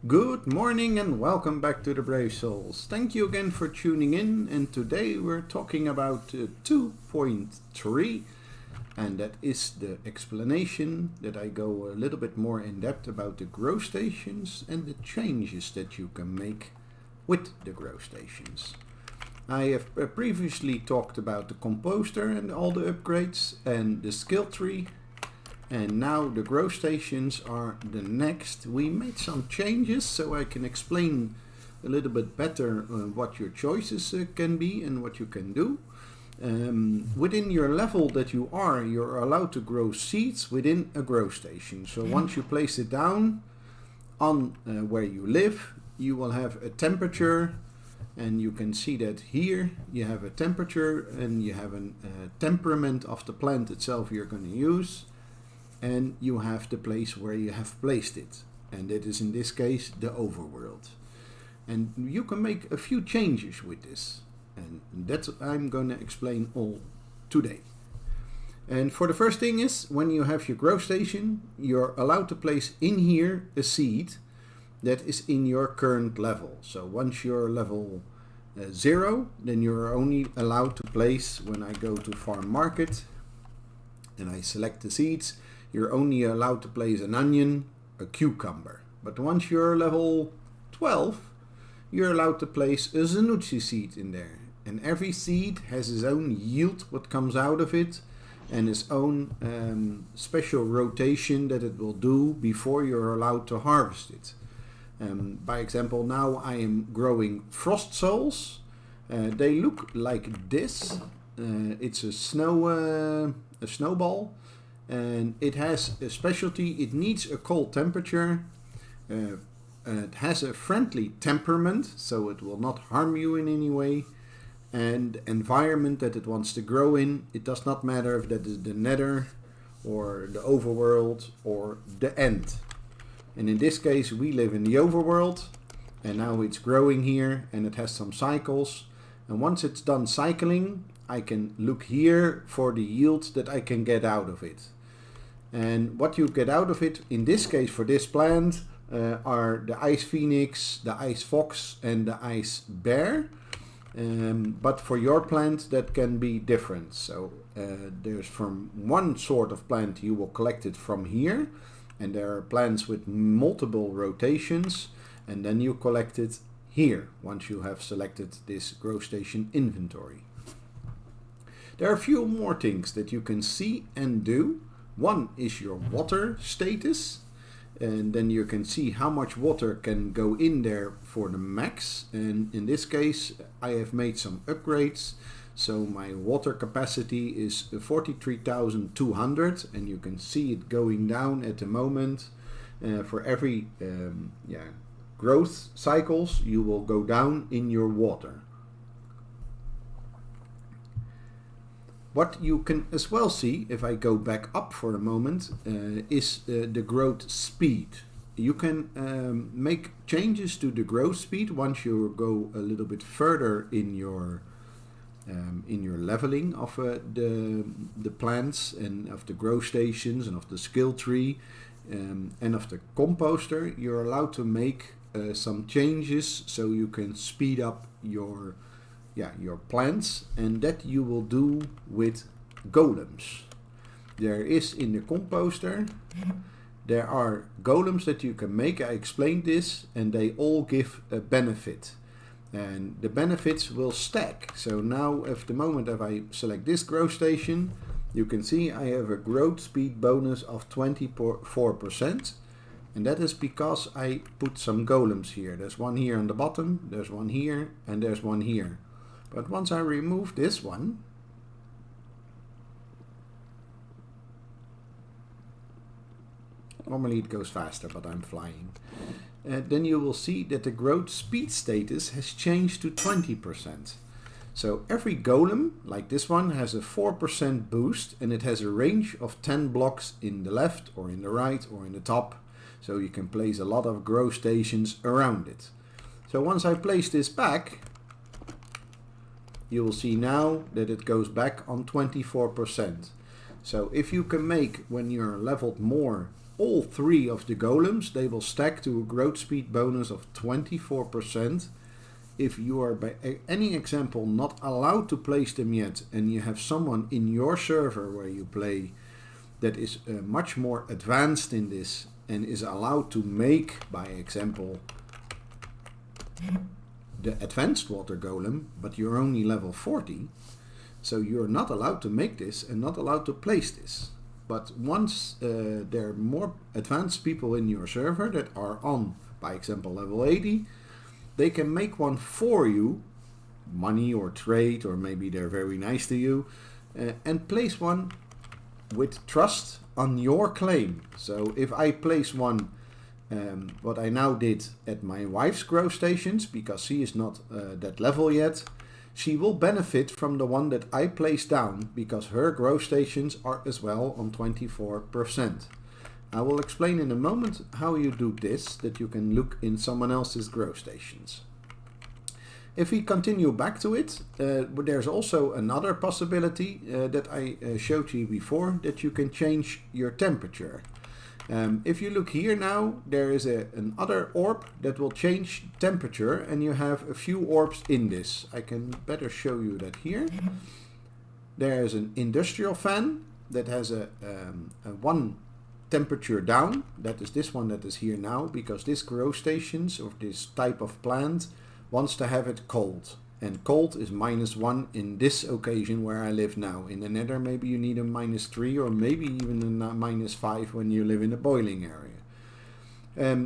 Good morning and welcome back to the Brave Souls. Thank you again for tuning in, and today we're talking about 2.3, and that is the explanation that I go a little bit more in depth about the grow stations and the changes that you can make with the grow stations. I have previously talked about the composter and all the upgrades and the skill tree. And now the grow stations are the next. We made some changes so I can explain a little bit better what your choices can be and what you can do. Within your level that you're allowed to grow seeds within a grow station. So once you place it down on where you live, you will have a temperature, and you can see that here you have a temperature and you have a temperament of the plant itself you're going to use. And you have the place where you have placed it, and that is in this case the overworld. And you can make a few changes with this, and that's what I'm going to explain all today. And for the first thing is, when you have your grow station, you're allowed to place in here a seed that is in your current level. So once you're level 0, then you're only allowed to place, when I go to farm market and I select the seeds, you're only allowed to place an onion, a cucumber. But once you're level 12, you're allowed to place a zanussi seed in there. And every seed has its own yield, what comes out of it, and its own special rotation that it will do before you're allowed to harvest it. By example, now I am growing frost soles. They look like this. It's a snowball. And it has a specialty. It needs a cold temperature. It has a friendly temperament, so it will not harm you in any way. And environment that it wants to grow in. It does not matter if that is the nether or the overworld or the end. And in this case we live in the overworld, and now it's growing here and it has some cycles. And once it's done cycling, I can look here for the yield that I can get out of it. And what you get out of it, in this case for this plant, are the ice phoenix, the ice fox and the ice bear. But for your plant that can be different. So there's from one sort of plant you will collect it from here. And there are plants with multiple rotations, and then you collect it here once you have selected this grow station inventory. There are a few more things that you can see and do. One is your water status, and then you can see how much water can go in there for the max. And in this case I have made some upgrades, so my water capacity is 43,200, and you can see it going down at the moment. For every growth cycles you will go down in your water. What you can as well see, if I go back up for a moment, is the growth speed. You can make changes to the growth speed once you go a little bit further in your leveling of the plants and of the grow stations and of the skill tree and of the composter. You're allowed to make some changes so you can speed up your plants, and that you will do with golems. There is in the composter, there are golems that you can make. I explained this, and they all give a benefit, and the benefits will stack. So now if I select this grow station, you can see I have a growth speed bonus of 24%, and that is because I put some golems here. There's one here on the bottom, there's one here, and there's one here. But once I remove this one, normally it goes faster, but I'm flying. Then you will see that the growth speed status has changed to 20%. So every golem, like this one, has a 4% boost, and it has a range of 10 blocks in the left or in the right or in the top. So you can place a lot of grow stations around it. So once I place this back, you will see now that it goes back on 24%. So if you can make, when you're leveled more, all 3 of the golems, they will stack to a growth speed bonus of 24%. If you are by any example not allowed to place them yet, and you have someone in your server where you play that is much more advanced in this and is allowed to make, by example, the advanced water golem, but you're only level 40, so you're not allowed to make this and not allowed to place this. But once there are more advanced people in your server that are on, by example, level 80, they can make one for you, money or trade, or maybe they're very nice to you, and place one with trust on your claim. So if I place one, what I now did at my wife's grow stations, because she is not that level yet, she will benefit from the one that I place down, because her grow stations are as well on 24%. I will explain in a moment how you do this, that you can look in someone else's grow stations. If we continue back to it, there's also another possibility that I showed you before, that you can change your temperature. If you look here now, there is another orb that will change temperature, and you have a few orbs in this. I can better show you that here. There's an industrial fan that has a one temperature down. That is this one that is here now, because this grow stations or this type of plant wants to have it cold. And cold is -1 in this occasion where I live now. In the nether maybe you need a -3 or maybe even a -5 when you live in a boiling area.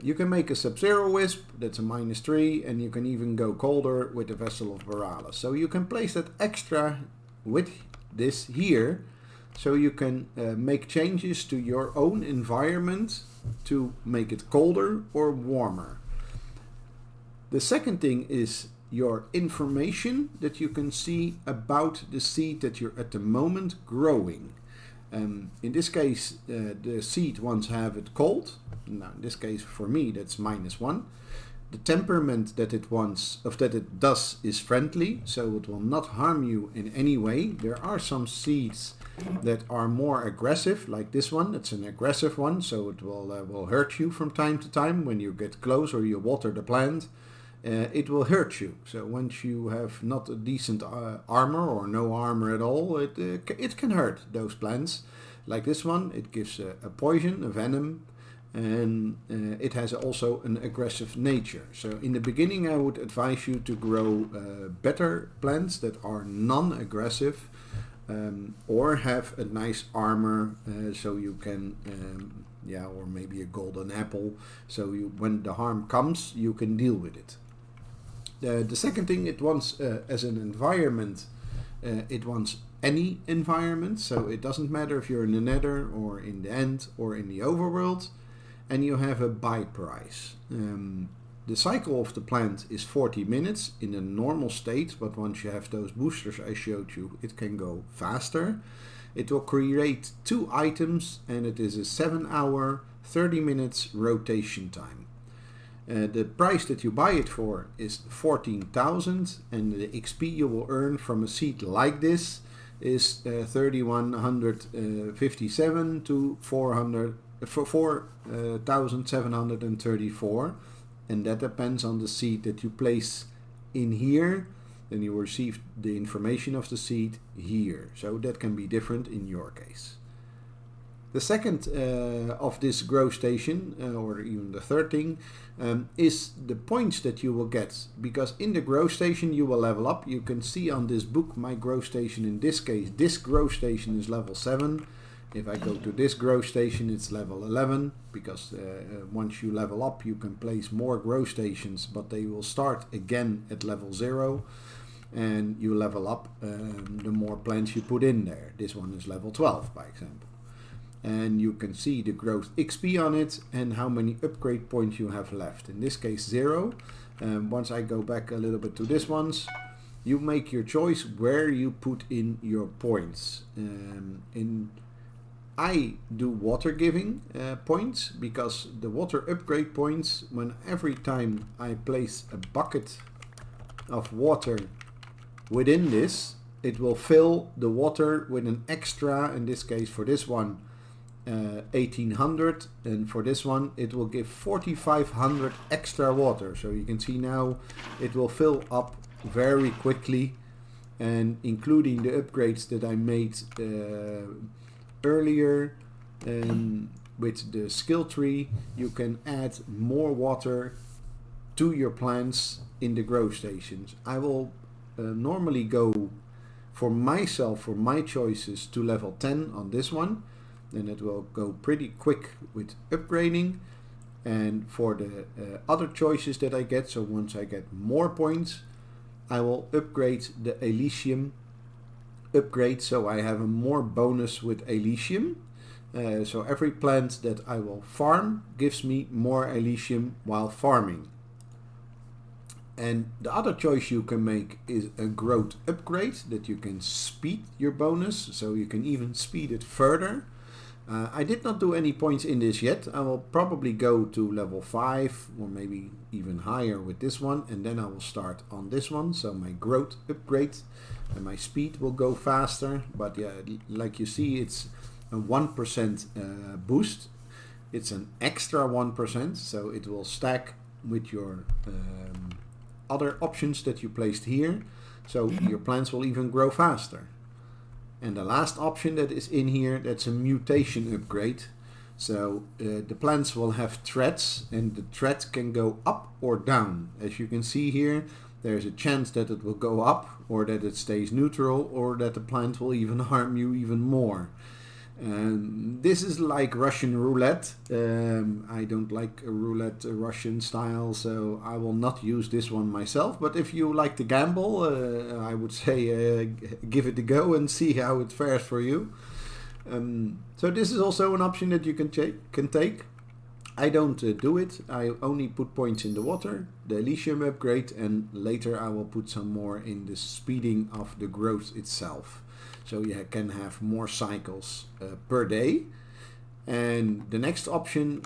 You can make a Sub-Zero Wisp, that's a -3, and you can even go colder with the Vessel of Borealis. So you can place that extra with this here, so you can make changes to your own environment to make it colder or warmer. The second thing is your information that you can see about the seed that you're at the moment growing. In this case, the seed wants to have it cold. Now, in this case, for me, that's -1. The temperament that it wants, of that it does, is friendly, so it will not harm you in any way. There are some seeds that are more aggressive, like this one. It's an aggressive one, so it will hurt you from time to time when you get close or you water the plant. It will hurt you. So once you have not a decent armor or no armor at all, it can hurt those plants. Like this one, it gives a poison, a venom, and it has also an aggressive nature. So in the beginning I would advise you to grow better plants that are non-aggressive, or have a nice armor, so you can or maybe a golden apple, so when the harm comes you can deal with it. The second thing it wants as an environment, it wants any environment, so it doesn't matter if you're in the nether or in the end or in the overworld, and you have a buy price. The cycle of the plant is 40 minutes in a normal state, but once you have those boosters I showed you, it can go faster. It will create 2 items, and it is a 7-hour, 30 minutes rotation time. The price that you buy it for is 14,000, and the XP you will earn from a seed like this is 3,157 to 4,734, and that depends on the seed that you place in here. Then you receive the information of the seed here, so that can be different in your case. The second of this grow station, or even the third thing, is the points that you will get, because in the grow station you will level up. You can see on this book my grow station. In this case, this grow station is level 7. If I go to this grow station, it's level 11, because once you level up you can place more grow stations, but they will start again at level 0, and you level up the more plants you put in there. This one is level 12, by example. And you can see the growth XP on it and how many upgrade points you have left. In this case 0. Once I go back a little bit to this ones, you make your choice where you put in your points. I do water giving points, because the water upgrade points, when every time I place a bucket of water within this, it will fill the water with an extra, in this case for this one, 1800, and for this one it will give 4500 extra water. So you can see now it will fill up very quickly, and including the upgrades that I made earlier with the skill tree, you can add more water to your plants in the grow stations. I will normally go for myself, for my choices, to level 10 on this one. Then it will go pretty quick with upgrading. And for the other choices that I get, so once I get more points, I will upgrade the Elysium upgrade, so I have a more bonus with Elysium. So every plant that I will farm gives me more Elysium while farming. And the other choice you can make is a growth upgrade, that you can speed your bonus, so you can even speed it further. I did not do any points in this yet. I will probably go to level 5 or maybe even higher with this one, and then I will start on this one. So my growth upgrade and my speed will go faster. But yeah, like you see, it's a 1% boost. It's an extra 1%, so it will stack with your other options that you placed here. So your plants will even grow faster. And the last option that is in here, that's a mutation upgrade. So the plants will have threads, and the thread can go up or down. As you can see here, there's a chance that it will go up, or that it stays neutral, or that the plant will even harm you even more. This is like Russian roulette. I don't like a roulette Russian style, so I will not use this one myself. But if you like to gamble, I would say give it a go and see how it fares for you. So this is also an option that you can take. I don't do it. I only put points in the water, the Elysium upgrade, and later I will put some more in the speeding of the growth itself. So you can have more cycles per day. And the next option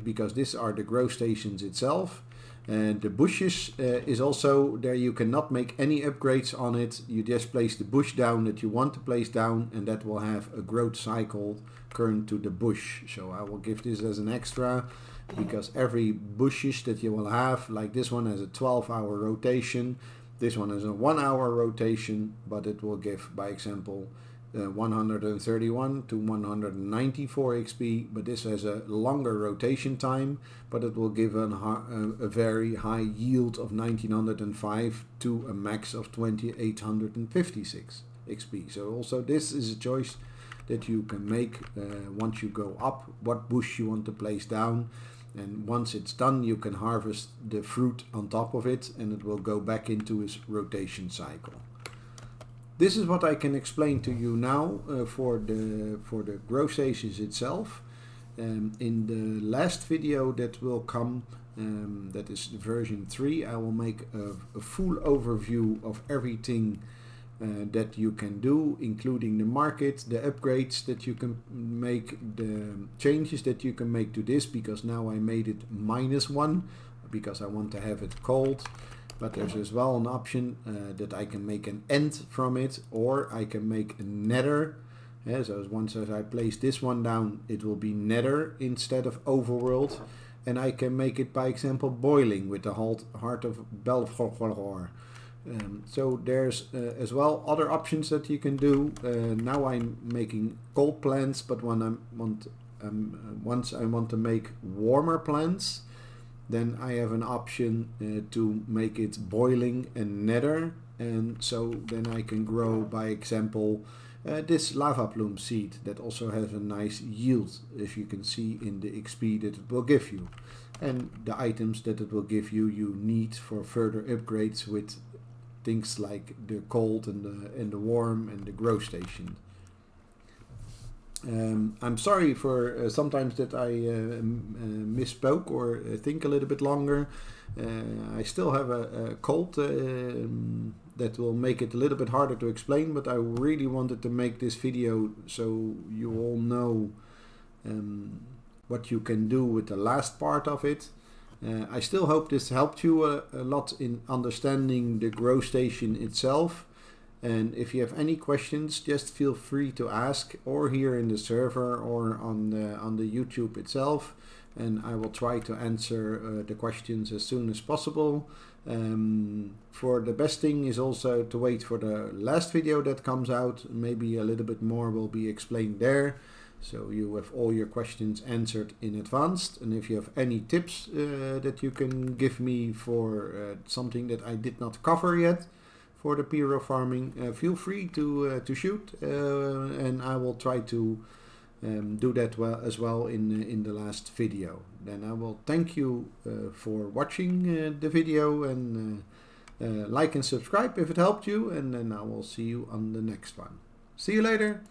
because these are the grow stations itself, and the bushes is also there. You cannot make any upgrades on it. You just place the bush down that you want to place down, and that will have a growth cycle current to the bush. So I will give this as an extra, because every bushes that you will have, like this one has a 12-hour rotation. This one is a 1-hour rotation, but it will give, by example, 131 to 194 XP, but this has a longer rotation time, but it will give a very high yield of 1905 to a max of 2856 XP. So also this is a choice that you can make once you go up, what bush you want to place down. And once it's done, you can harvest the fruit on top of it, and it will go back into its rotation cycle. This is what I can explain to you now for the grow stations itself. In the last video that will come, that is version 3, I will make a full overview of everything that you can do, including the market, the upgrades that you can make, the changes that you can make to this, because now I made it -1 because I want to have it cold. But there's as well an option that I can make an end from it, or I can make a nether. Yeah, so once I place this one down, it will be nether instead of overworld. And I can make it, by example, boiling with the heart of Belfort. So there's as well other options that you can do. Now I'm making cold plants, but when once I want to make warmer plants, then I have an option to make it boiling and nether, and so then I can grow, by example, this lava plume seed that also has a nice yield, if you can see in the XP that it will give you, and the items that it will give you, you need for further upgrades with things like the cold and the warm and the grow station. I'm sorry for sometimes that I misspoke or think a little bit longer. I still have a cold that will make it a little bit harder to explain, but I really wanted to make this video so you all know what you can do with the last part of it. I still hope this helped you a lot in understanding the grow station itself. And if you have any questions, just feel free to ask, or here in the server or on the YouTube itself, and I will try to answer the questions as soon as possible. For the best thing is also to wait for the last video that comes out. Maybe a little bit more will be explained there, so you have all your questions answered in advance. And if you have any tips that you can give me for something that I did not cover yet for the Pyrofarming, feel free to shoot, and I will try to do that as well in the last video. Then I will thank you for watching the video, and like and subscribe if it helped you, and then I will see you on the next one. See you later.